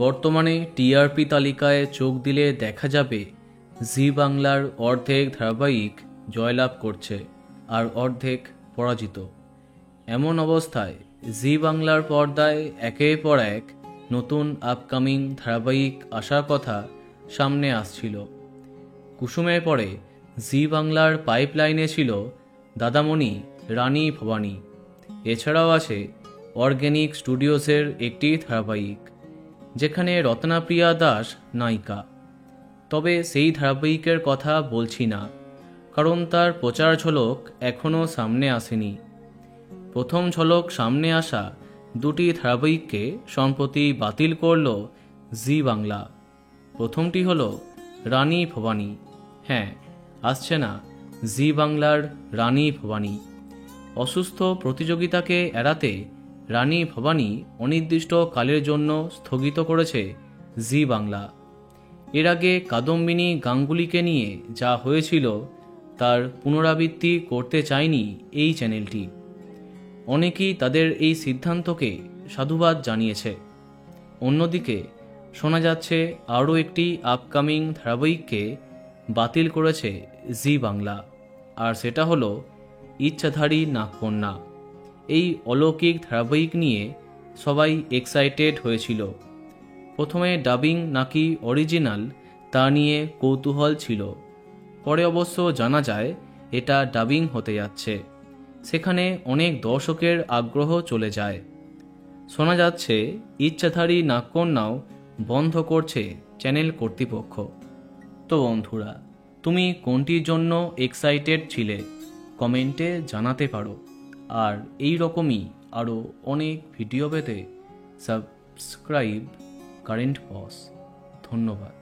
বর্তমানে টিআরপি তালিকায় চোখ দিলে দেখা যাবে জি বাংলার অর্ধেক ধারাবাহিক জয়লাভ করছে আর অর্ধেক পরাজিত। এমন অবস্থায় জি বাংলার পর্দায় একের পর এক নতুন আপকামিং ধারাবাহিক আসার কথা সামনে আসছিল। কুসুমের পরে জি বাংলার পাইপলাইনে ছিল দাদামণি রানী ভবানী। এছাড়াও আছে অর্গ্যানিক স্টুডিওসের একটি ধারাবাহিক, যেখানে রত্নাপ্রিয়া দাস নায়িকা। তবে সেই ধারাবাহিকের কথা বলছি না, কারণ তার প্রচার ঝলক এখনও সামনে আসেনি। প্রথম ঝলক সামনে আসা দুটি ধারাবাহিককে সম্প্রতি বাতিল করল জি বাংলা। প্রথমটি হল রানী ভবানী। হ্যাঁ, আসছে না জি বাংলার রানী ভবানী। অসুস্থ প্রতিযোগিতাকে এড়াতে রানী ভবানী অনির্দিষ্ট কালের জন্য স্থগিত করেছে জি বাংলা। এর আগে কাদম্বিনী গাঙ্গুলিকে নিয়ে যা হয়েছিল তার পুনরাবৃত্তি করতে চায়নি এই চ্যানেলটি। অনেকেই তাদের এই সিদ্ধান্তকে সাধুবাদ জানিয়েছে। অন্যদিকে শোনা যাচ্ছে আরও একটি আপকামিং ধারাবাহিককে বাতিল করেছে জি বাংলা, আর সেটা হলো ইচ্ছাধারী নাগকন্যা। এই অলৌকিক ধারাবাহিক নিয়ে সবাই এক্সাইটেড হয়েছিল। প্রথমে ডাবিং নাকি অরিজিনাল তা নিয়ে কৌতূহল ছিল। পরে অবশ্য জানা যায় এটা ডাবিং হতে যাচ্ছে। সেখানে অনেক দর্শকের আগ্রহ চলে যায়। শোনা যাচ্ছে ইচ্ছাধারী নাগকন্যাও বন্ধ করছে চ্যানেল কর্তৃপক্ষ। তো বন্ধুরা, তুমি কোনটির জন্য এক্সাইটেড ছিলে কমেন্টে জানাতে পারো। আর এই রকমই আরও অনেক ভিডিও পেতে সাবস্ক্রাইব কারেন্ট বস। ধন্যবাদ।